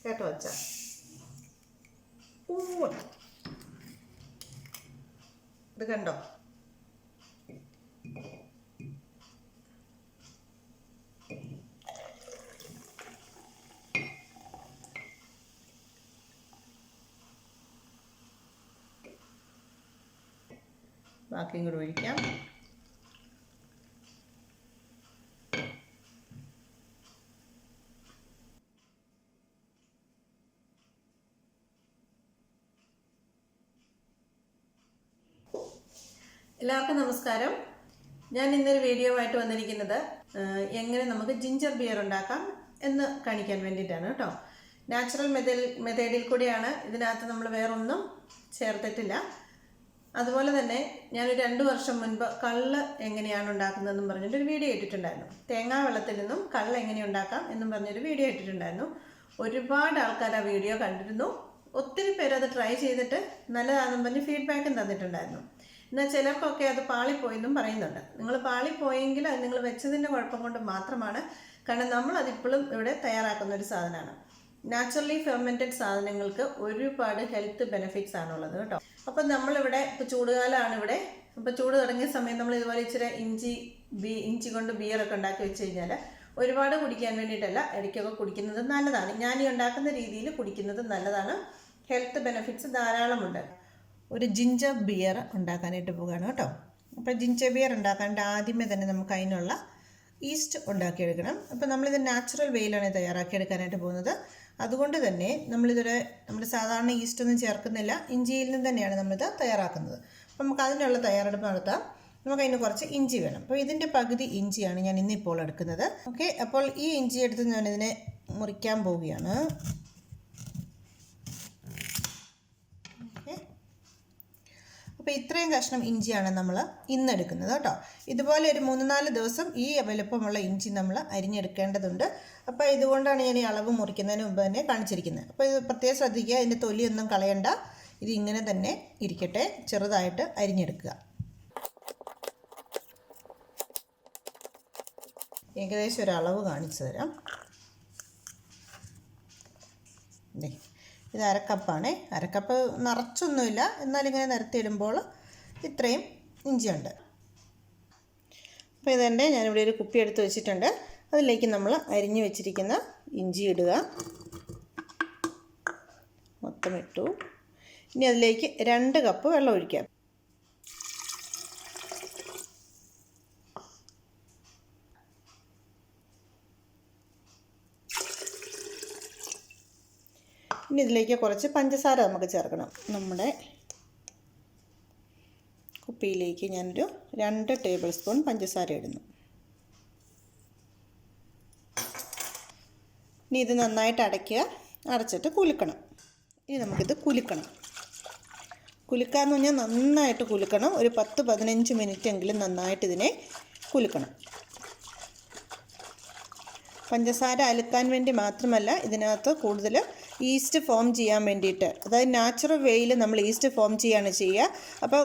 കേട്ടോ വച്ച ഇത് കണ്ടോ? ബാക്കിയും കൂടി ഒഴിക്കാം. എല്ലാവർക്കും നമസ്കാരം. ഞാൻ ഇന്നൊരു വീഡിയോ ആയിട്ട് വന്നിരിക്കുന്നത് എങ്ങനെ നമുക്ക് ജിഞ്ചർ ബിയർ ഉണ്ടാക്കാം എന്ന് കാണിക്കാൻ വേണ്ടിയിട്ടാണ് കേട്ടോ. നാച്ചുറൽ മെത്തേഡിൽ കൂടിയാണ്. ഇതിനകത്ത് നമ്മൾ വേറൊന്നും ചേർത്തിട്ടില്ല. അതുപോലെ തന്നെ ഞാനൊരു 2 വർഷം മുൻപ് കള്ള് എങ്ങനെയാണ് ഉണ്ടാക്കുന്നതെന്നും പറഞ്ഞിട്ടൊരു വീഡിയോ ഇട്ടിട്ടുണ്ടായിരുന്നു. തേങ്ങാ വെള്ളത്തിൽ നിന്നും കള്ള് എങ്ങനെ ഉണ്ടാക്കാം എന്നും പറഞ്ഞൊരു വീഡിയോ ഇട്ടിട്ടുണ്ടായിരുന്നു. ഒരുപാട് ആൾക്കാർ ആ വീഡിയോ കണ്ടിരുന്നു. ഒത്തിരി പേര് അത് ട്രൈ ചെയ്തിട്ട് നല്ലതാണെന്ന് പറഞ്ഞ് ഫീഡ്ബാക്കും തന്നിട്ടുണ്ടായിരുന്നു. എന്നാൽ ചിലർക്കൊക്കെ അത് പാളിപ്പോയെന്നും പറയുന്നുണ്ട്. നിങ്ങൾ പാളിപ്പോയെങ്കിൽ അത് നിങ്ങൾ വെച്ചതിൻ്റെ കുഴപ്പം കൊണ്ട് മാത്രമാണ്. കാരണം നമ്മളതിപ്പോഴും ഇവിടെ തയ്യാറാക്കുന്ന ഒരു സാധനമാണ്. നാച്ചുറലി ഫെർമെൻറ്റഡ് സാധനങ്ങൾക്ക് ഒരുപാട് ഹെൽത്ത് ബെനിഫിറ്റ്സ് ആണുള്ളത് കേട്ടോ. അപ്പം നമ്മളിവിടെ ഇപ്പോൾ ചൂടുകാലമാണ് ഇവിടെ. അപ്പോൾ ചൂട് തുടങ്ങിയ സമയം നമ്മൾ ഇതുപോലെ ഇച്ചിരി ഇഞ്ചി കൊണ്ട് ബിയറൊക്കെ ഉണ്ടാക്കി വെച്ച് കഴിഞ്ഞാൽ ഒരുപാട് കുടിക്കാൻ വേണ്ടിയിട്ടല്ല, ഇടയ്ക്കൊക്കെ കുടിക്കുന്നത് നല്ലതാണ്. ഞാൻ ഈ ഉണ്ടാക്കുന്ന രീതിയിൽ കുടിക്കുന്നത് നല്ലതാണ്. ഹെൽത്ത് ബെനിഫിറ്റ്സ് ധാരാളമുണ്ട്. ഒരു ജിഞ്ചർ ബിയർ ഉണ്ടാക്കാനായിട്ട് പോകുകയാണ് കേട്ടോ. അപ്പോൾ ജിഞ്ചർ ബിയർ ഉണ്ടാക്കാനായിട്ട് ആദ്യമേ തന്നെ നമുക്ക് അതിനുള്ള ഈസ്റ്റ് ഉണ്ടാക്കിയെടുക്കണം. അപ്പോൾ നമ്മളിത് നാച്ചുറൽ വേയിലാണ് തയ്യാറാക്കിയെടുക്കാനായിട്ട് പോകുന്നത്. അതുകൊണ്ട് തന്നെ നമ്മൾ സാധാരണ ഈസ്റ്റൊന്നും ചേർക്കുന്നില്ല. ഇഞ്ചിയിൽ നിന്ന് തന്നെയാണ് നമ്മളിത് തയ്യാറാക്കുന്നത്. അപ്പോൾ നമുക്ക് അതിനുള്ള തയ്യാറെടുപ്പ് നടത്താം. നമുക്കതിന് കുറച്ച് ഇഞ്ചി വേണം. അപ്പോൾ ഇതിൻ്റെ പകുതി ഇഞ്ചിയാണ് ഞാൻ ഇന്നിപ്പോൾ എടുക്കുന്നത്. ഓക്കെ, അപ്പോൾ ഈ ഇഞ്ചി എടുത്ത് ഞാനിതിനെ മുറിക്കാൻ പോവുകയാണ്. അപ്പോൾ ഇത്രയും കഷ്ണം ഇഞ്ചിയാണ് നമ്മൾ ഇന്ന് എടുക്കുന്നത് കേട്ടോ. ഇതുപോലെ ഒരു 3-4 ദിവസം ഈ വലുപ്പമുള്ള ഇഞ്ചി നമ്മൾ അരിഞ്ഞെടുക്കേണ്ടതുണ്ട്. അപ്പോൾ ഇതുകൊണ്ടാണ് ഞാൻ ഈ അളവ് മുറിക്കുന്നതിന് മുമ്പ് തന്നെ കാണിച്ചിരിക്കുന്നത്. അപ്പോൾ ഇത് പ്രത്യേകം ശ്രദ്ധിക്കുക, ഇതിൻ്റെ തൊലിയൊന്നും കളയണ്ട. ഇത് ഇങ്ങനെ തന്നെ ഇരിക്കട്ടെ. ചെറുതായിട്ട് അരിഞ്ഞെടുക്കുക. ഏകദേശം ഒരു അളവ് കാണിച്ചു തരാം. ഇത് 1/2 കപ്പാണ്. 1/2 കപ്പ് നിറച്ചൊന്നുമില്ല, എന്നാലിങ്ങനെ നിരത്തിയിടുമ്പോൾ ഇത്രയും ഇഞ്ചിയുണ്ട്. അപ്പോൾ ഇതെൻ്റെ ഞാനിവിടെ ഒരു കുപ്പി എടുത്ത് വെച്ചിട്ടുണ്ട്. അതിലേക്ക് നമ്മൾ അരിഞ്ഞു വെച്ചിരിക്കുന്ന ഇഞ്ചി ഇടുക. മൊത്തം ഇട്ടു. ഇനി അതിലേക്ക് 2 കപ്പ് വെള്ളം ഒഴിക്കാം. ഇനി ഇതിലേക്ക് കുറച്ച് പഞ്ചസാര നമുക്ക് ചേർക്കണം. നമ്മുടെ കുപ്പിയിലേക്ക് ഞാനൊരു 2 ടേബിൾ സ്പൂൺ പഞ്ചസാര ഇടുന്നു. ഇനി ഇത് നന്നായിട്ട് അടയ്ക്കുക. അടച്ചിട്ട് കുലുക്കണം. ഇനി നമുക്കിത് കുലുക്കണം. കുലുക്കാന്ന് പറഞ്ഞാൽ നന്നായിട്ട് കുലുക്കണം. ഒരു 10-15 മിനിറ്റ് എങ്കിലും നന്നായിട്ട് ഇതിനെ കുലുക്കണം. പഞ്ചസാര അലുക്കാൻ വേണ്ടി മാത്രമല്ല, ഇതിനകത്ത് കൂടുതൽ ഈസ്റ്റ് ഫോം ചെയ്യാൻ വേണ്ടിയിട്ട്, അതായത് നാച്ചുറൽ വേയിൽ നമ്മൾ ഈസ്റ്റ് ഫോം ചെയ്യുകയാണ് ചെയ്യുക. അപ്പോൾ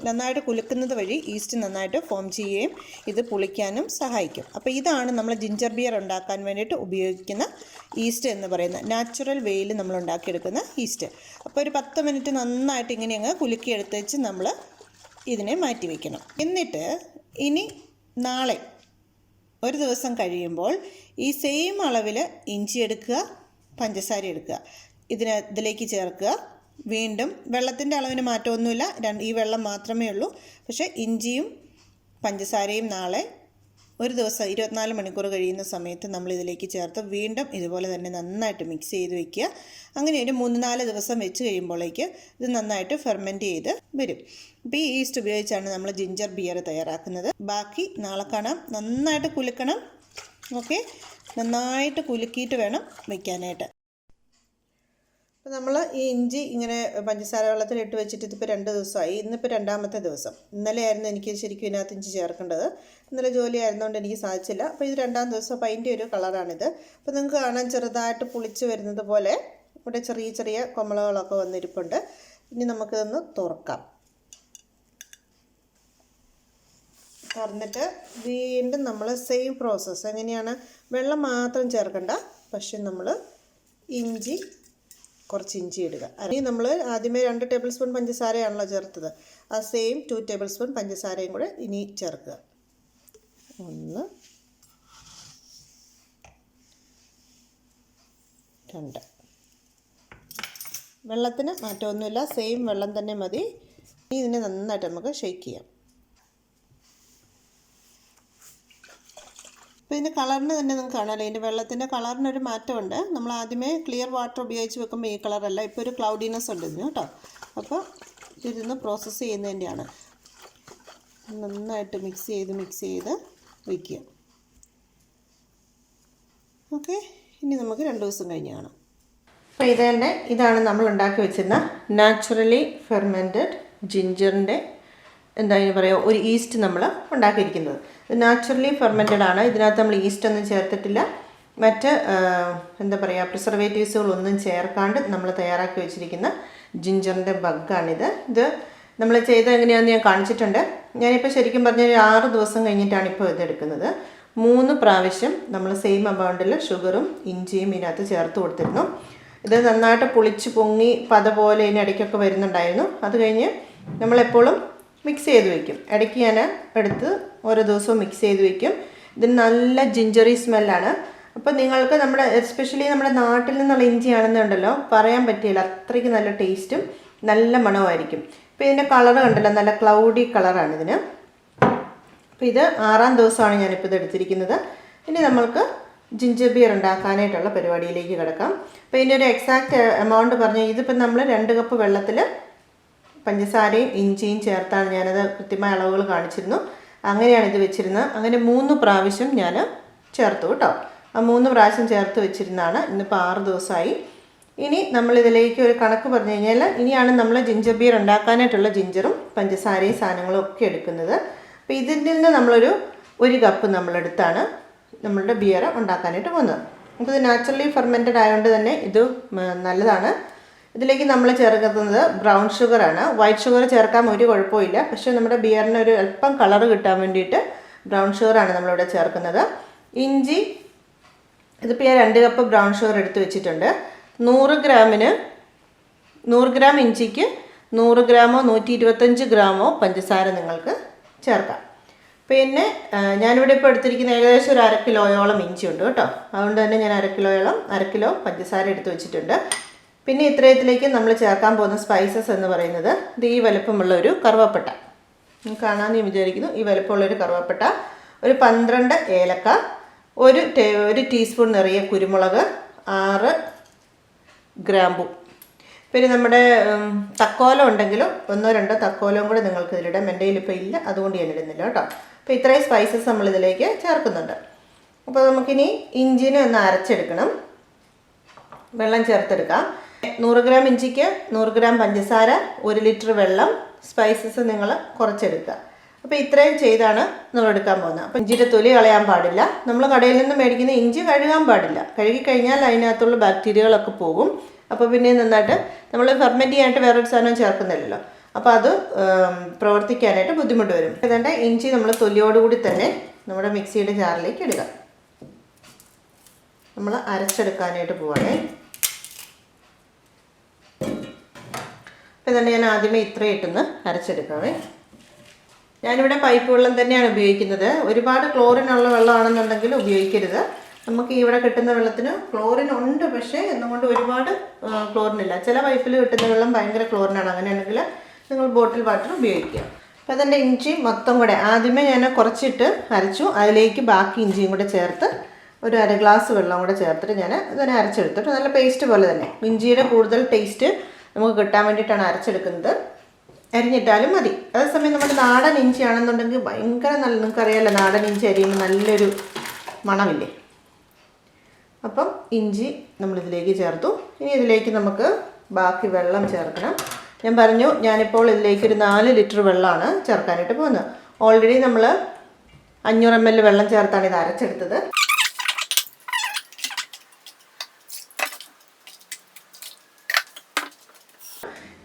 നന്നായിട്ട് കുലുക്കുന്നത് വഴി ഈസ്റ്റ് നന്നായിട്ട് ഫോം ചെയ്യുകയും ഇത് പുളിക്കാനും സഹായിക്കും. അപ്പോൾ ഇതാണ് നമ്മൾ ജിഞ്ചർ ബിയർ ഉണ്ടാക്കാൻ വേണ്ടിയിട്ട് ഉപയോഗിക്കുന്ന ഈസ്റ്റ് എന്ന് പറയുന്നത്. നാച്ചുറൽ വേയിൽ നമ്മൾ ഉണ്ടാക്കിയെടുക്കുന്ന ഈസ്റ്റ്. അപ്പോൾ ഒരു 10 മിനിറ്റ് നന്നായിട്ട് ഇങ്ങനെ അങ്ങ് കുലുക്കിയെടുത്ത് വെച്ച് നമ്മൾ ഇതിനെ മാറ്റി വയ്ക്കണം. എന്നിട്ട് ഇനി നാളെ ഒരു ദിവസം കഴിയുമ്പോൾ ഈ സെയിം അളവിൽ ഇഞ്ചി എടുക്കുക, പഞ്ചസാര എടുക്കുക, ഇതിലേക്ക് ചേർക്കുക. വീണ്ടും വെള്ളത്തിൻ്റെ അളവിന് മാറ്റമൊന്നുമില്ല, ഈ വെള്ളം മാത്രമേ ഉള്ളൂ. പക്ഷേ ഇഞ്ചിയും പഞ്ചസാരയും നാളെ ഒരു ദിവസം 24 മണിക്കൂർ കഴിയുന്ന സമയത്ത് നമ്മൾ ഇതിലേക്ക് ചേർത്ത് വീണ്ടും ഇതുപോലെ തന്നെ നന്നായിട്ട് മിക്സ് ചെയ്ത് വയ്ക്കുക. അങ്ങനെ ഒരു 3-4 ദിവസം വെച്ച് കഴിയുമ്പോഴേക്ക് ഇത് നന്നായിട്ട് ഫെർമെൻറ്റ് ചെയ്ത് വരും. അപ്പോൾ ഈ ഈസ്റ്റ് ഉപയോഗിച്ചാണ് നമ്മൾ ജിഞ്ചർ ബിയർ തയ്യാറാക്കുന്നത്. ബാക്കി നാളെ കാണാം. നന്നായിട്ട് കുലുക്കണം. ഓക്കെ, നന്നായിട്ട് കുലുക്കിയിട്ട് വേണം വയ്ക്കാനായിട്ട്. അപ്പോൾ നമ്മൾ ഈ ഇഞ്ചി ഇങ്ങനെ പഞ്ചസാര വെള്ളത്തിലിട്ട് വെച്ചിട്ട് ഇതിപ്പോൾ 2 ദിവസമായി. ഇന്നിപ്പോൾ 2ാമത്തെ ദിവസം. ഇന്നലെ ആയിരുന്നു എനിക്ക് ശരിക്കും ഇതിനകത്ത് ഇഞ്ചി ചേർക്കേണ്ടത്. ഇന്നലെ ജോലി ആയിരുന്നുകൊണ്ട് എനിക്ക് സാധിച്ചില്ല. അപ്പോൾ ഇത് 2ാം ദിവസം. അപ്പോൾ അതിൻ്റെ ഒരു കളറാണിത്. അപ്പോൾ നിങ്ങൾക്ക് കാണാൻ ചെറുതായിട്ട് പുളിച്ച് വരുന്നത് പോലെ ഇവിടെ ചെറിയ ചെറിയ കൊമളകളൊക്കെ വന്നിരിപ്പുണ്ട്. ഇനി നമുക്കിതൊന്ന് തുറക്കാം. തുറന്നിട്ട് വീണ്ടും നമ്മൾ സെയിം പ്രോസസ്സ് എങ്ങനെയാണ്, വെള്ളം മാത്രം ചേർക്കണ്ട. പക്ഷെ നമ്മൾ ഇഞ്ചി, കുറച്ച് ഇഞ്ചി ഇടുക. ഇനി നമ്മൾ ആദ്യമേ 2 ടേബിൾ സ്പൂൺ പഞ്ചസാരയാണല്ലോ ചേർത്തത്. ആ സെയിം 2 ടേബിൾ സ്പൂൺ പഞ്ചസാരയും കൂടെ ഇനി ചേർക്കുക. 1, 2. വെള്ളത്തിന് മാറ്റമൊന്നുമില്ല, സെയിം വെള്ളം തന്നെ മതി. ഇനി ഇതിനെ നന്നായിട്ട് നമുക്ക് ഷെയ്ക്ക് ചെയ്യാം. അപ്പോൾ ഇതിൻ്റെ കളറിന് തന്നെ നിങ്ങൾക്ക് കാണാമല്ലോ, ഇതിൻ്റെ വെള്ളത്തിൻ്റെ കളറിനൊരു മാറ്റമുണ്ട്. നമ്മൾ ആദ്യമേ ക്ലിയർ വാട്ടർ ഉപയോഗിച്ച് വെക്കുമ്പോൾ ഈ കളറല്ല, ഇപ്പോൾ ഒരു ക്ലൗഡിനെസ് ഉണ്ട് ഇതിന് കേട്ടോ. അപ്പോൾ ഇതിരുന്ന് പ്രോസസ്സ് ചെയ്യുന്നതിൻ്റെയാണ്. നന്നായിട്ട് മിക്സ് ചെയ്ത് വയ്ക്കുക. ഓക്കെ, ഇനി നമുക്ക് 2 ദിവസം കഴിഞ്ഞ് കാണാം. അപ്പോൾ ഇതാണ് നമ്മൾ ഉണ്ടാക്കി വെച്ചിരുന്ന നാച്ചുറലി ഫെർമെൻറ്റഡ് ജിഞ്ചറിൻ്റെ എന്തായാലും പറയുക ഒരു ഈസ്റ്റ് നമ്മൾ ഉണ്ടാക്കിയിരിക്കുന്നത്. ഇത് നാച്ചുറലി ഫെർമെൻറ്റഡ് ആണ്. ഇതിനകത്ത് നമ്മൾ ഈസ്റ്റ് ഒന്നും ചേർത്തിട്ടില്ല, മറ്റ് എന്താ പറയുക പ്രിസർവേറ്റീവ്സുകളൊന്നും ചേർക്കാണ്ട് നമ്മൾ തയ്യാറാക്കി വെച്ചിരിക്കുന്ന ജിഞ്ചറിൻ്റെ ബഗ്ഗാണിത്. ഇത് നമ്മൾ ചെയ്ത് എങ്ങനെയാണെന്ന് ഞാൻ കാണിച്ചിട്ടുണ്ട്. ഞാനിപ്പോൾ ശരിക്കും പറഞ്ഞാൽ 6 ദിവസം കഴിഞ്ഞിട്ടാണ് ഇപ്പോൾ ഇതെടുക്കുന്നത്. 3 പ്രാവശ്യം നമ്മൾ സെയിം അമൗണ്ടിൽ ഷുഗറും ഇഞ്ചിയും ഇതിനകത്ത് ചേർത്ത് കൊടുത്തിരുന്നു. ഇത് നന്നായിട്ട് പുളിച്ച് പൊങ്ങി പത പോലെ ഇതിനിടയ്ക്കൊക്കെ വരുന്നുണ്ടായിരുന്നു. അത് കഴിഞ്ഞ് നമ്മളെപ്പോഴും മിക്സ് ചെയ്ത് വയ്ക്കും. ഇടയ്ക്ക് ഞാൻ എടുത്ത് ഓരോ ദിവസവും മിക്സ് ചെയ്ത് വയ്ക്കും. ഇതിന് നല്ല ജിഞ്ചറി സ്മെല്ലാണ്. അപ്പോൾ നിങ്ങൾക്ക് നമ്മുടെ എസ്പെഷ്യലി നമ്മുടെ നാട്ടിൽ നിന്നുള്ള ഇഞ്ചിയാണെന്നുണ്ടല്ലോ പറയാൻ പറ്റില്ല, അത്രയ്ക്ക് നല്ല ടേസ്റ്റും നല്ല മണവുമായിരിക്കും. ഇപ്പോൾ ഇതിൻ്റെ കളർ കണ്ടല്ലോ, നല്ല ക്ലൗഡി കളറാണ് ഇതിന്. അപ്പോൾ ഇത് 6-ാം ദിവസമാണ് ഞാനിപ്പോൾ ഇത് എടുത്തിരിക്കുന്നത്. ഇനി നമ്മൾക്ക് ജിഞ്ചർ ബിയർ ഉണ്ടാക്കാനായിട്ടുള്ള പരിപാടിയിലേക്ക് കിടക്കാം. അപ്പോൾ ഇതിൻ്റെ ഒരു എക്സാക്റ്റ് എമൗണ്ട് പറഞ്ഞാൽ ഇതിപ്പോൾ നമ്മൾ 2 കപ്പ് വെള്ളത്തിൽ പഞ്ചസാരയും ഇഞ്ചിയും ചേർത്താണ് ഞാനത് കൃത്യമായ അളവുകൾ കാണിച്ചിരുന്നു. അങ്ങനെയാണ് ഇത് വെച്ചിരുന്നത്. അങ്ങനെ 3 പ്രാവശ്യം ഞാൻ ചേർത്തു കേട്ടോ. ആ 3 പ്രാവശ്യം ചേർത്ത് വെച്ചിരുന്നതാണ്. ഇന്നിപ്പോൾ 6 ദിവസമായി. ഇനി നമ്മളിതിലേക്ക് ഒരു കണക്ക് പറഞ്ഞു കഴിഞ്ഞാൽ ഇനിയാണ് നമ്മൾ ജിഞ്ചർ ബിയർ ഉണ്ടാക്കാനായിട്ടുള്ള ജിഞ്ചറും പഞ്ചസാരയും സാധനങ്ങളും ഒക്കെ എടുക്കുന്നത്. അപ്പോൾ ഇതിൽ നിന്ന് നമ്മളൊരു 1 കപ്പ് നമ്മളെടുത്താണ് നമ്മളുടെ ബിയർ ഉണ്ടാക്കാനായിട്ട് പോകുന്നത്. അപ്പോൾ ഇത് നാച്ചുറലി ഫെർമെൻറ്റഡ് ആയതുകൊണ്ട് തന്നെ ഇത് നല്ലതാണ്. ഇതിലേക്ക് നമ്മൾ ചേർക്കുന്നത് ബ്രൗൺ ഷുഗറാണ്. വൈറ്റ് ഷുഗർ ചേർക്കാൻ ഒരു കുഴപ്പമില്ല, പക്ഷേ നമ്മുടെ ബിയറിന് ഒരു അല്പം കളർ കിട്ടാൻ വേണ്ടിയിട്ട് ബ്രൗൺ ഷുഗറാണ് നമ്മളിവിടെ ചേർക്കുന്നത്. ഇഞ്ചി, ഇതിപ്പോൾ ഞാൻ 2 കപ്പ് ബ്രൗൺ ഷുഗർ എടുത്ത് വെച്ചിട്ടുണ്ട്. 100 ഗ്രാം ഇഞ്ചിക്ക് 100 ഗ്രാമോ 125 ഗ്രാമോ പഞ്ചസാര നിങ്ങൾക്ക് ചേർക്കാം. പിന്നെ ഞാനിവിടെ ഇപ്പോൾ എടുത്തിരിക്കുന്ന ഏകദേശം ഒരു 1/2 കിലോയോളം ഇഞ്ചി ഉണ്ട് കേട്ടോ. അതുകൊണ്ട് തന്നെ ഞാൻ 1/2 കിലോ പഞ്ചസാര എടുത്ത് വെച്ചിട്ടുണ്ട്. പിന്നെ ഇത്രയത്തിലേക്ക് നമ്മൾ ചേർക്കാൻ പോകുന്ന സ്പൈസസ് എന്ന് പറയുന്നത് ഇത് ഈ വലുപ്പമുള്ള ഒരു കറുവപ്പട്ട, കാണാമെന്ന് വിചാരിക്കുന്നു. ഈ വലുപ്പമുള്ളൊരു കറുവപ്പട്ട, ഒരു 12 ഏലക്ക, ഒരു ടീസ്പൂൺ നിറയെ കുരുമുളക്, 6 ഗ്രാമ്പു. പിന്നെ നമ്മുടെ തക്കോലം ഉണ്ടെങ്കിലും 1-2 തക്കോലവും കൂടെ നിങ്ങൾക്ക് ഇതിലിടാം. എൻ്റെ കയ്യിൽ ഇപ്പോൾ ഇല്ല, അതുകൊണ്ട് ഞാൻ ഇടുന്നില്ല കേട്ടോ. അപ്പോൾ ഇത്രയും സ്പൈസസ് നമ്മളിതിലേക്ക് ചേർക്കുന്നുണ്ട്. അപ്പോൾ നമുക്കിനി ഇഞ്ചിനെ ഒന്ന് അരച്ചെടുക്കണം. വെള്ളം ചേർത്തെടുക്കാം. 100 ഗ്രാം ഇഞ്ചിക്ക് 100 ഗ്രാം പഞ്ചസാര, 1 ലിറ്റർ വെള്ളം, സ്പൈസസ് നിങ്ങൾ കുറച്ചെടുക്കുക. അപ്പോൾ ഇത്രയും ചെയ്താണ് നമ്മൾ എടുക്കാൻ പോകുന്നത്. അപ്പോൾ ഇഞ്ചിയുടെ തൊലി കളയാൻ പാടില്ല. നമ്മൾ കടയിൽ നിന്ന് മേടിക്കുന്ന ഇഞ്ചി കഴുകാൻ പാടില്ല. കഴുകിക്കഴിഞ്ഞാൽ അതിനകത്തുള്ള ബാക്ടീരിയകളൊക്കെ പോകും. അപ്പോൾ പിന്നെ നന്നായിട്ട് നമ്മൾ ഫെർമെൻറ്റ് ചെയ്യാനായിട്ട് വേറൊരു സാധനം ചേർക്കുന്നില്ലല്ലോ, അപ്പോൾ അത് പ്രവർത്തിക്കാനായിട്ട് ബുദ്ധിമുട്ട് വരും. അതുകൊണ്ട് ഇഞ്ചി നമ്മൾ തൊലിയോടുകൂടി തന്നെ നമ്മുടെ മിക്സിയുടെ ജാറിലേക്ക് ഇടുക. നമ്മൾ അരച്ചെടുക്കാനായിട്ട് പോവാണേ. അപ്പോൾ ഇതുകൊണ്ട് ഞാൻ ആദ്യമേ ഇത്രയും ഇട്ടൊന്ന് അരച്ചെടുക്കാവേ. ഞാനിവിടെ പൈപ്പ് വെള്ളം തന്നെയാണ് ഉപയോഗിക്കുന്നത്. ഒരുപാട് ക്ലോറിനുള്ള വെള്ളമാണെന്നുണ്ടെങ്കിൽ ഉപയോഗിക്കരുത്. നമുക്ക് ഇവിടെ കിട്ടുന്ന വെള്ളത്തിന് ക്ലോറിൻ ഉണ്ട്, പക്ഷേ എന്നുകൊണ്ട് ഒരുപാട് ക്ലോറിനില്ല. ചില പൈപ്പിൽ കിട്ടുന്ന വെള്ളം ഭയങ്കര ക്ലോറിനാണ്. അങ്ങനെയാണെങ്കിൽ നിങ്ങൾ ബോട്ടിൽ വാട്ടർ ഉപയോഗിക്കുക. അപ്പോൾ അതിൻ്റെ ഇഞ്ചി മൊത്തം കൂടെ ആദ്യമേ ഞാൻ കുറച്ചിട്ട് അരച്ചു. അതിലേക്ക് ബാക്കി ഇഞ്ചിയും കൂടെ ചേർത്ത് ഒരു 1/2 ഗ്ലാസ് വെള്ളം കൂടെ ചേർത്തിട്ട് ഞാൻ ഇതിനെ അരച്ചെടുത്തിട്ട് നല്ല പേസ്റ്റ് പോലെ തന്നെ ഇഞ്ചിയുടെ കൂടുതൽ ടേസ്റ്റ് നമുക്ക് കിട്ടാൻ വേണ്ടിയിട്ടാണ് അരച്ചെടുക്കുന്നത്. അരിഞ്ഞിട്ടാലും മതി. അതേസമയം നമ്മുടെ നാടൻ ഇഞ്ചി ആണെന്നുണ്ടെങ്കിൽ ഭയങ്കര നല്ല, നിങ്ങൾക്കറിയാമല്ലോ നാടൻ ഇഞ്ചി അരിയുമ്പോൾ നല്ലൊരു മണമില്ലേ. അപ്പം ഇഞ്ചി നമ്മളിതിലേക്ക് ചേർത്തു. ഇനി ഇതിലേക്ക് നമുക്ക് ബാക്കി വെള്ളം ചേർക്കണം. ഞാൻ പറഞ്ഞു ഞാനിപ്പോൾ ഇതിലേക്ക് ഒരു 4 ലിറ്റർ വെള്ളമാണ് ചേർക്കാനായിട്ട് പോകുന്നത്. ഓൾറെഡി നമ്മൾ 500 ml വെള്ളം ചേർത്താണ് ഇത് അരച്ചെടുത്തത്.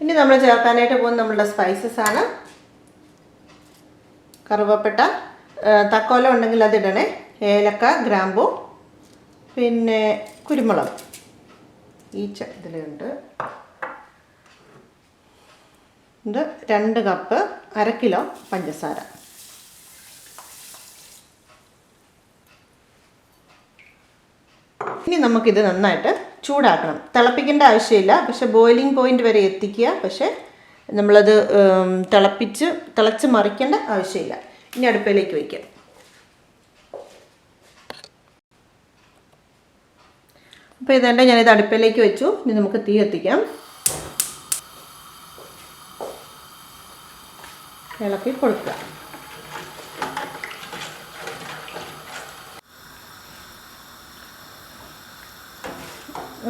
ഇനി നമ്മൾ ചേർക്കാനായിട്ട് പോകുന്ന നമ്മളുടെ സ്പൈസസ് ആണ്. കറുവപ്പട്ട, തക്കോലം ഉണ്ടെങ്കിൽ അതിടണേ, ഏലക്ക, ഗ്രാമ്പു, പിന്നെ കുരുമുളക്. ഈച്ച് ഇതിലുണ്ട്. ഇത് 2 കപ്പ് 1/2 കിലോ പഞ്ചസാര. ഇനി നമുക്കിത് നന്നായിട്ട് ചൂടാക്കണം. തിളപ്പിക്കേണ്ട ആവശ്യമില്ല, പക്ഷെ ബോയിലിംഗ് പോയിന്റ് വരെ എത്തിക്കുക. പക്ഷേ നമ്മളത് തിളച്ച് മറിക്കേണ്ട ആവശ്യമില്ല. ഇനി അടുപ്പിലേക്ക് വയ്ക്കാം. അപ്പോൾ ഇതെല്ലാം ഞാനിത് അടുപ്പിലേക്ക് വെച്ചു. ഇനി നമുക്ക് തീ കത്തിക്കാം. ഇളക്കി കൊടുക്കുക.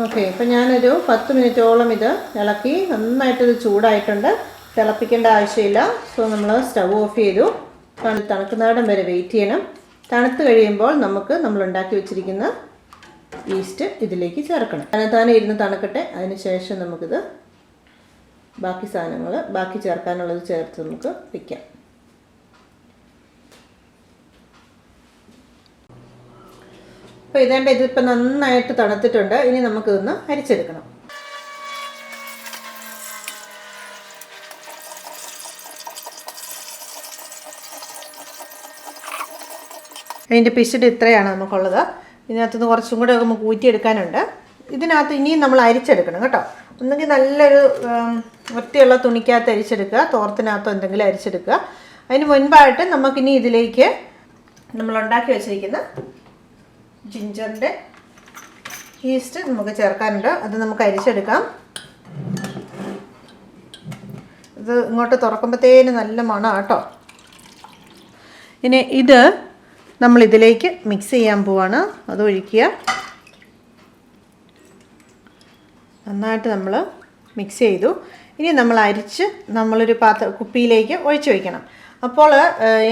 ഓക്കെ, ഇപ്പം ഞാനൊരു 10 മിനിറ്റോളം ഇത് ഇളക്കി. നന്നായിട്ടിത് ചൂടായിട്ടുണ്ട്. തിളപ്പിക്കേണ്ട ആവശ്യമില്ല. സോ നമ്മൾ സ്റ്റവ് ഓഫ് ചെയ്തു. തണുക്കുന്നിടം വരെ വെയിറ്റ് ചെയ്യണം. തണുത്ത് കഴിയുമ്പോൾ നമ്മൾ ഉണ്ടാക്കി വെച്ചിരിക്കുന്ന ഈസ്റ്റ് ഇതിലേക്ക് ചേർക്കണം. താനെ ഇരുന്ന് തണുക്കട്ടെ. അതിന് ശേഷം നമുക്കിത് ബാക്കി ചേർക്കാനുള്ളത് ചേർത്ത് നമുക്ക് വയ്ക്കാം. അപ്പോൾ ഇതിപ്പോൾ നന്നായിട്ട് തണുത്തിട്ടുണ്ട്. ഇനി നമുക്കിതൊന്ന് അരിച്ചെടുക്കണം. അതിൻ്റെ പിശുട് ഇത്രയാണ് നമുക്കുള്ളത്. ഇതിനകത്തുനിന്ന് കുറച്ചും കൂടെ നമുക്ക് ഊറ്റിയെടുക്കാനുണ്ട്. ഇതിനകത്ത് ഇനിയും നമ്മൾ അരിച്ചെടുക്കണം കേട്ടോ. ഒന്നുകിൽ നല്ലൊരു വൃത്തിയുള്ള തുണിക്കകത്ത് അരിച്ചെടുക്കുക, തോർത്തിനകത്തോ എന്തെങ്കിലും അരിച്ചെടുക്കുക. അതിന് മുൻപായിട്ട് നമുക്കിനി ഇതിലേക്ക് നമ്മൾ ഉണ്ടാക്കി വെച്ചിരിക്കുന്ന ജിഞ്ചറിൻ്റെ ഈസ്റ്റ് നമുക്ക് ചേർക്കാനുണ്ട്. അത് നമുക്ക് അരിച്ചെടുക്കാം. ഇത് ഇങ്ങോട്ട് തുറക്കുമ്പോഴത്തേന് നല്ല മണം കേട്ടോ. ഇനി ഇത് നമ്മളിതിലേക്ക് മിക്സ് ചെയ്യാൻ പോവാണ്. അത് ഒഴിക്കുക. നന്നായിട്ട് നമ്മൾ മിക്സ് ചെയ്തു. ഇനി നമ്മൾ അരിച്ച് നമ്മളൊരു കുപ്പിയിലേക്ക് ഒഴിച്ച് വയ്ക്കണം. അപ്പോൾ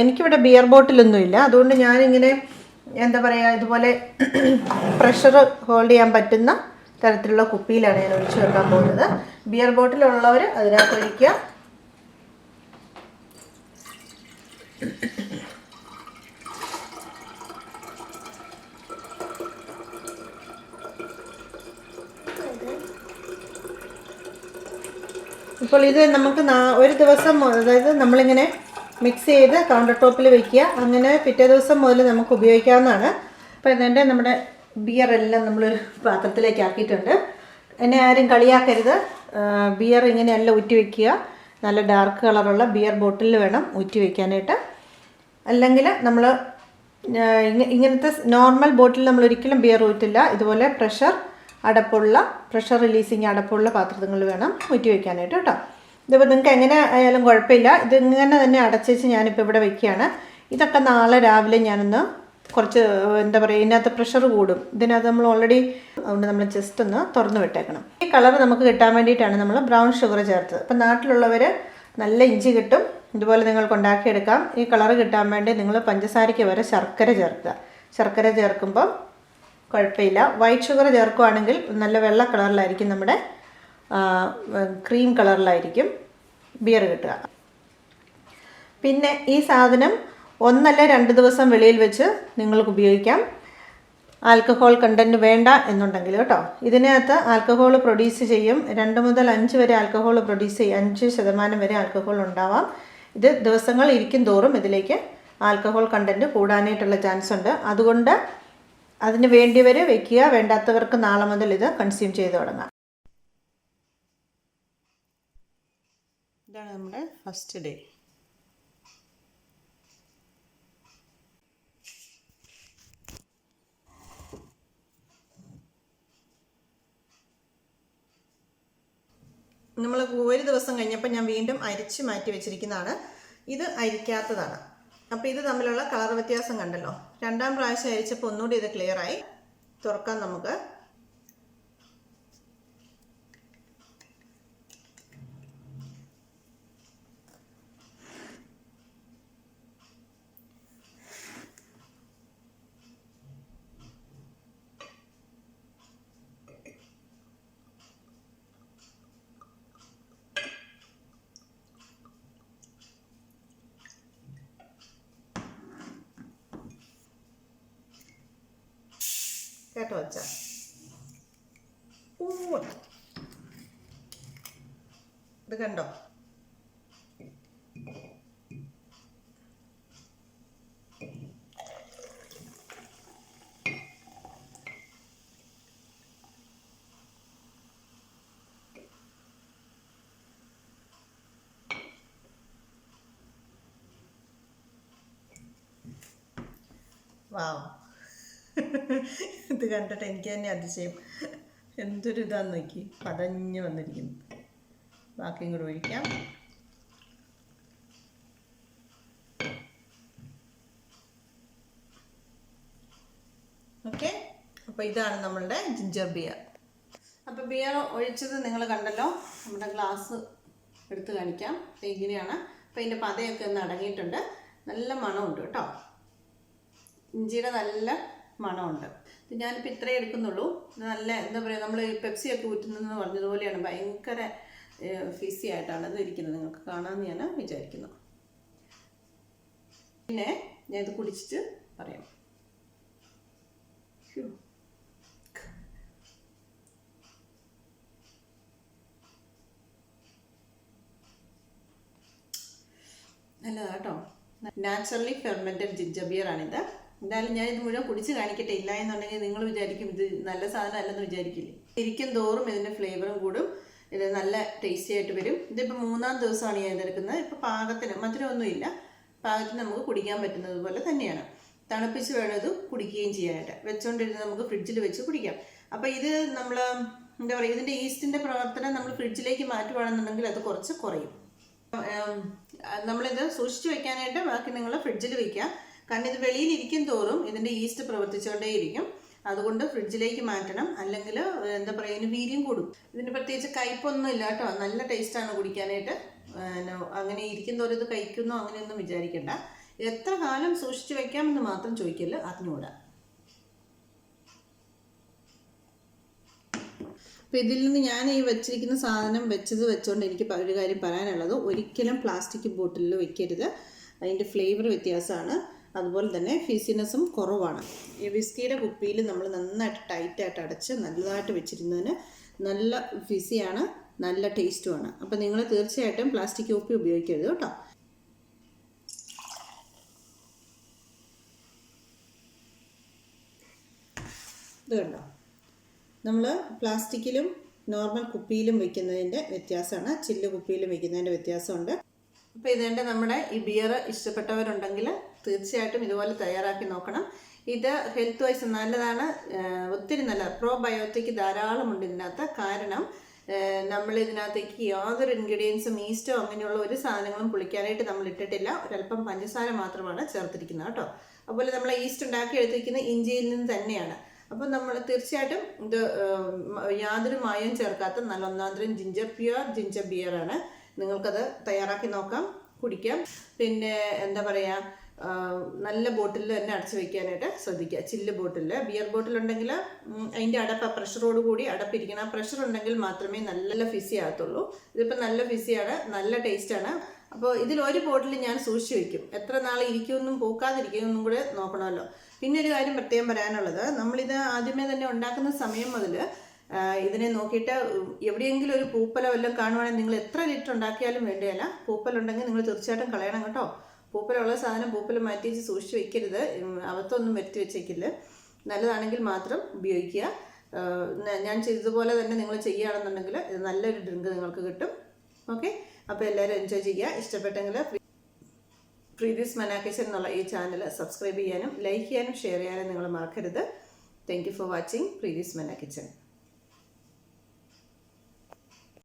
എനിക്കിവിടെ ബിയർ ബോട്ടിലൊന്നുമില്ല. അതുകൊണ്ട് ഞാനിങ്ങനെ എന്താ പറയുക, ഇതുപോലെ പ്രഷർ ഹോൾഡ് ചെയ്യാൻ പറ്റുന്ന തരത്തിലുള്ള കുപ്പിയിലാണ് ഞാൻ ഒഴിച്ച് വെക്കാൻ പോകുന്നത്. ബിയർ ബോട്ടിലുള്ളവർ അതിനകത്ത് ഒഴിക്കുക. ഇപ്പോൾ ഇത് നമുക്ക് ഒരു ദിവസം, അതായത് നമ്മളിങ്ങനെ മിക്സ് ചെയ്ത് കൗണ്ടർ ടോപ്പിൽ വയ്ക്കുക. അങ്ങനെ പിറ്റേ ദിവസം മുതൽ നമുക്ക് ഉപയോഗിക്കാവുന്നതാണ്. അപ്പോൾ ഇതിൻ്റെ നമ്മുടെ ബിയറെല്ലാം നമ്മളൊരു പാത്രത്തിലേക്ക് ആക്കിയിട്ടുണ്ട്. എന്നെ ആരും കളിയാക്കരുത്. ബിയർ ഇങ്ങനെയല്ല ഊറ്റി വയ്ക്കുക. നല്ല ഡാർക്ക് കളറുള്ള ബിയർ ബോട്ടിലിൽ വേണം ഊറ്റി വയ്ക്കാനായിട്ട്. അല്ലെങ്കിൽ നമ്മൾ ഇങ്ങനത്തെ നോർമൽ ബോട്ടിൽ നമ്മൾ ഒരിക്കലും ബിയർ ഊറ്റില്ല. ഇതുപോലെ പ്രഷർ റിലീസിങ് അടപ്പുള്ള പാത്രങ്ങളിൽ വേണം ഊറ്റി വയ്ക്കാനായിട്ട് കേട്ടോ. ഇതിപ്പോൾ നിങ്ങൾക്ക് എങ്ങനെ ആയാലും കുഴപ്പമില്ല. ഇതിങ്ങനെ തന്നെ അടച്ചേച്ച് ഞാനിപ്പോൾ ഇവിടെ വയ്ക്കുകയാണ്. ഇതൊക്കെ നാളെ രാവിലെ ഞാനൊന്ന് കുറച്ച് എന്താ പറയുക, ഇതിനകത്ത് പ്രഷർ കൂടും. ഇതിനകത്ത് നമ്മൾ ഓൾറെഡി, അതുകൊണ്ട് നമ്മൾ ജസ്റ്റ് ഒന്ന് തുറന്ന് വിട്ടേക്കണം. ഈ കളർ നമുക്ക് കിട്ടാൻ വേണ്ടിയിട്ടാണ് നമ്മൾ ബ്രൗൺ ഷുഗർ ചേർത്തത്. അപ്പം നാട്ടിലുള്ളവർ നല്ല ഇഞ്ചി കിട്ടും. ഇതുപോലെ നിങ്ങൾക്ക് ഉണ്ടാക്കിയെടുക്കാം. ഈ കളർ കിട്ടാൻ വേണ്ടി നിങ്ങൾ പഞ്ചസാരയ്ക്ക് വരെ ശർക്കര ചേർക്കുക. ശർക്കര ചേർക്കുമ്പം കുഴപ്പമില്ല. വൈറ്റ് ഷുഗർ ചേർക്കുകയാണെങ്കിൽ നല്ല വെള്ള കളറിലായിരിക്കും, നമ്മുടെ ക്രീം കളറിലായിരിക്കും ബിയർ കിട്ടുക. പിന്നെ ഈ സാധനം 1 അല്ല 2 ദിവസം വെളിയിൽ വെച്ച് നിങ്ങൾക്ക് ഉപയോഗിക്കാം. ആൽക്കഹോൾ കണ്ടൻറ്റ് വേണ്ട എന്നുണ്ടെങ്കിൽ കേട്ടോ. ഇതിനകത്ത് ആൽക്കഹോൾ പ്രൊഡ്യൂസ് ചെയ്യും. 2 മുതൽ 5 വരെ ആൽക്കഹോൾ പ്രൊഡ്യൂസ് ചെയ്യും. 5% വരെ ആൽക്കഹോൾ ഉണ്ടാവാം. ഇത് ദിവസങ്ങൾ ഇരിക്കും തോറും ഇതിലേക്ക് ആൽക്കഹോൾ കണ്ടൻറ്റ് കൂടാനായിട്ടുള്ള ചാൻസ് ഉണ്ട്. അതുകൊണ്ട് അതിന് വേണ്ടിയവർ വയ്ക്കുക. വേണ്ടാത്തവർക്ക് നാളെ മുതൽ ഇത് കൺസ്യൂം ചെയ്ത് തുടങ്ങാം. ഇതാണ് നമ്മുടെ ഫസ്റ്റ് ഡേ. നമ്മൾ ഒരു ദിവസം കഴിഞ്ഞപ്പോൾ ഞാൻ വീണ്ടും അരിച്ച് മാറ്റി വെച്ചിരിക്കുന്നതാണ്. ഇത് അരിക്കാത്തതാണ്. അപ്പോൾ ഇത് തമ്മിലുള്ള കളർ വ്യത്യാസം കണ്ടല്ലോ. 2ാം പ്രാവശ്യം അരിച്ചപ്പോൾ ഒന്നുകൂടി ഇത് ക്ലിയറായി. തുറക്കാം നമുക്ക്. കേട്ടോ വച്ച ഇത് കണ്ടോ? വാവ്, ഇത് കണ്ടിട്ട് എനിക്ക് തന്നെ അതിശയം. എന്തൊരു ഇതാന്ന് നോക്കി, പതഞ്ഞ് വന്നിരിക്കുന്നു. ബാക്കിയും കൂടെ ഒഴിക്കാം. ഓക്കെ, അപ്പോൾ ഇതാണ് നമ്മളുടെ ജിഞ്ചർ ബിയർ. അപ്പോൾ ബിയർ ഒഴിച്ചത് നിങ്ങൾ കണ്ടല്ലോ. നമ്മുടെ ഗ്ലാസ് എടുത്ത് കാണിക്കാം. ഇങ്ങനെയാണ്. അപ്പോൾ ഇതിൻ്റെ പതയൊക്കെ ഒന്ന് അടങ്ങിയിട്ടുണ്ട്. നല്ല മണമുണ്ട് കേട്ടോ. ഇഞ്ചിയുടെ നല്ല മണമുണ്ട്. ഞാനിപ്പോൾ ഇത്രയേ എടുക്കുന്നുള്ളൂ. നല്ല എന്താ പറയുക, നമ്മൾ പെപ്സിയൊക്കെ ഊറ്റുന്നതെന്ന് പറഞ്ഞതുപോലെയാണ്. ഭയങ്കര ഫിസി ആയിട്ടാണ് ഇത് ഇരിക്കുന്നത്. നിങ്ങൾക്ക് കാണാമെന്ന് ഞാൻ വിചാരിക്കുന്നു. പിന്നെ ഞാൻ ഇത് കുടിച്ചിട്ട് പറയാം. നല്ലതാ കേട്ടോ. നാച്ചുറലി ഫെർമെൻറ്റഡ് ജിഞ്ചർ ബിയർ ആണിത്. എന്തായാലും ഞാൻ ഇത് മുഴുവൻ കുടിച്ച് കാണിക്കട്ടെ. ഇല്ല എന്നുണ്ടെങ്കിൽ നിങ്ങൾ വിചാരിക്കും ഇത് നല്ല സാധനം അല്ലെന്ന് വിചാരിക്കില്ലേ. ഇരിക്കും തോറും ഇതിൻ്റെ ഫ്ലേവറും കൂടും. ഇത് നല്ല ടേസ്റ്റി ആയിട്ട് വരും. ഇതിപ്പോൾ 3-ാം ദിവസമാണ് ഞാൻ ഇതെടുക്കുന്നത്. ഇപ്പോൾ പാകത്തിന്, മധുരമൊന്നുമില്ല, പാകത്തിന് നമുക്ക് കുടിക്കാൻ പറ്റുന്നത് പോലെ തന്നെയാണ്. തണുപ്പിച്ച് വേണം ഇത് കുടിക്കുകയും ചെയ്യാനായിട്ട്. വെച്ചുകൊണ്ടിരുന്ന് നമുക്ക് ഫ്രിഡ്ജിൽ വെച്ച് കുടിക്കാം. അപ്പോൾ ഇത് നമ്മൾ എന്താ പറയുക, ഇതിൻ്റെ ഈസ്റ്റിൻ്റെ പ്രവർത്തനം നമ്മൾ ഫ്രിഡ്ജിലേക്ക് മാറ്റുകയാണെന്നുണ്ടെങ്കിൽ അത് കുറച്ച് കുറയും. നമ്മളിത് സൂക്ഷിച്ച് വെക്കാനായിട്ട് ബാക്കി നിങ്ങൾ ഫ്രിഡ്ജിൽ വയ്ക്കുക. കാരണം ഇത് വെളിയിലിരിക്കും തോറും ഇതിൻ്റെ ഈസ്റ്റ് പ്രവർത്തിച്ചുകൊണ്ടേയിരിക്കും. അതുകൊണ്ട് ഫ്രിഡ്ജിലേക്ക് മാറ്റണം. അല്ലെങ്കിൽ എന്താ പറയുക, ഇതിന് വീര്യം കൂടും. ഇതിന് പ്രത്യേകിച്ച് കയ്പൊന്നും ഇല്ല കേട്ടോ. നല്ല ടേസ്റ്റാണ് കുടിക്കാനായിട്ട്. അങ്ങനെ ഇരിക്കും തോറും ഇത് കഴിക്കുന്നോ അങ്ങനെയൊന്നും വിചാരിക്കണ്ട. എത്ര കാലം സൂക്ഷിച്ച് വെക്കാമെന്ന് മാത്രം ചോദിക്കല്, അറിഞ്ഞുകൂടാ. അപ്പോൾ ഇതിൽ നിന്ന് ഞാൻ ഈ വെച്ചിരിക്കുന്ന സാധനം വെച്ചുകൊണ്ട് എനിക്ക് ഒരു കാര്യം പറയാനുള്ളത്, ഒരിക്കലും പ്ലാസ്റ്റിക് ബോട്ടിലിൽ വെക്കരുത്. അതിൻ്റെ ഫ്ലേവർ വ്യത്യാസമാണ്. അതുപോലെ തന്നെ ഫിസിനെസ്സും കുറവാണ്. ഈ വിസ്കിയുടെ കുപ്പിയിൽ നമ്മൾ നന്നായിട്ട് ടൈറ്റായിട്ട് അടച്ച് നല്ലതായിട്ട് വെച്ചിരുന്നതിന് നല്ല ഫിസിയാണ്, നല്ല ടേസ്റ്റുമാണ്. അപ്പോൾ നിങ്ങൾ തീർച്ചയായിട്ടും പ്ലാസ്റ്റിക് കുപ്പി ഉപയോഗിക്കരുത് കേട്ടോ. ഇത് കണ്ടോ, നമ്മൾ പ്ലാസ്റ്റിക്കിലും നോർമൽ കുപ്പിയിലും വയ്ക്കുന്നതിൻ്റെ വ്യത്യാസമാണ്, ചില്ല് കുപ്പിയിലും വയ്ക്കുന്നതിൻ്റെ വ്യത്യാസമുണ്ട്. അപ്പോൾ ഇതേണ്ട നമ്മുടെ ഈ ബിയർ ഇഷ്ടപ്പെട്ടവരുണ്ടെങ്കിൽ തീർച്ചയായിട്ടും ഇതുപോലെ തയ്യാറാക്കി നോക്കണം. ഇത് ഹെൽത്ത് വൈസ് നല്ലതാണ്, ഒത്തിരി നല്ല പ്രോബയോട്ടിക് ധാരാളമുണ്ട് ഇതിനകത്ത്. കാരണം നമ്മൾ ഇതിനകത്തേക്ക് യാതൊരു ഇൻഗ്രീഡിയൻസും ഈസ്റ്റോ അങ്ങനെയുള്ള ഒരു സാധനങ്ങളും പുളിക്കാനായിട്ട് നമ്മൾ ഇട്ടിട്ടില്ല. ഒരല്പം പഞ്ചസാര മാത്രമാണ് ചേർത്തിരിക്കുന്നത് കേട്ടോ. അതുപോലെ നമ്മൾ ഈസ്റ്റ് ഉണ്ടാക്കി എടുത്തിരിക്കുന്ന ഇഞ്ചിയിൽ നിന്ന് തന്നെയാണ്. അപ്പോൾ നമ്മൾ തീർച്ചയായിട്ടും ഇത് യാതൊരു മായവും ചേർക്കാത്ത നല്ല ഒന്നാന്തരം പ്യുവർ ജിഞ്ചർ ബിയറാണ്. നിങ്ങൾക്കത് തയ്യാറാക്കി നോക്കാം, കുടിക്കാം. പിന്നെ എന്താ പറയുക, നല്ല ബോട്ടിലിൽ തന്നെ അടച്ചു വയ്ക്കാനായിട്ട് ശ്രദ്ധിക്കുക. ചില്ല് ബോട്ടിൽ, ബിയർ ബോട്ടിലുണ്ടെങ്കിൽ അതിൻ്റെ അടപ്പ് പ്രഷറോട് കൂടി അടപ്പിരിക്കണം. ആ പ്രഷർ ഉണ്ടെങ്കിൽ മാത്രമേ നല്ല ഫിസി ആകത്തുള്ളൂ. ഇതിപ്പോൾ നല്ല ഫിസിയാണ്, നല്ല ടേസ്റ്റാണ്. അപ്പോൾ ഇതിലൊരു ബോട്ടിൽ ഞാൻ സൂക്ഷിച്ച് വയ്ക്കും. എത്ര നാൾ ഇരിക്കുമെന്നും പൂക്കാതിരിക്കുമെന്നും കൂടെ നോക്കണമല്ലോ. പിന്നെ ഒരു കാര്യം പ്രത്യേകം പറയാനുള്ളത്, നമ്മളിത് ആദ്യമേ തന്നെ ഉണ്ടാക്കുന്ന സമയം മുതൽ ഇതിനെ നോക്കിയിട്ട് എവിടെയെങ്കിലും ഒരു പൂപ്പലോ വല്ലതും കാണുവാണെങ്കിൽ നിങ്ങൾ എത്ര ലിറ്റർ ഉണ്ടാക്കിയാലും വേണ്ടിയല്ല, പൂപ്പലുണ്ടെങ്കിൽ നിങ്ങൾ തീർച്ചയായിട്ടും കളയണം കേട്ടോ. പൂപ്പലുള്ള സാധനം പൂപ്പൽ മാറ്റി വെച്ച് സൂക്ഷിച്ച് വയ്ക്കരുത്. അവത്തൊന്നും വരുത്തി വെച്ചേക്കില്ല. നല്ലതാണെങ്കിൽ മാത്രം ഉപയോഗിക്കുക. ഞാൻ ചെയ്തതുപോലെ തന്നെ നിങ്ങൾ ചെയ്യുകയാണെന്നുണ്ടെങ്കിൽ ഇത് നല്ലൊരു ഡ്രിങ്ക് നിങ്ങൾക്ക് കിട്ടും. ഓക്കെ, അപ്പോൾ എല്ലാവരും എൻജോയ് ചെയ്യുക. ഇഷ്ടപ്പെട്ടെങ്കിൽ പ്രീതിസ് മന കിച്ചൻ എന്നുള്ള ഈ ചാനൽ സബ്സ്ക്രൈബ് ചെയ്യാനും ലൈക്ക് ചെയ്യാനും ഷെയർ ചെയ്യാനും നിങ്ങൾ മറക്കരുത്. Thank you for watching Preethi's Mana kitchen.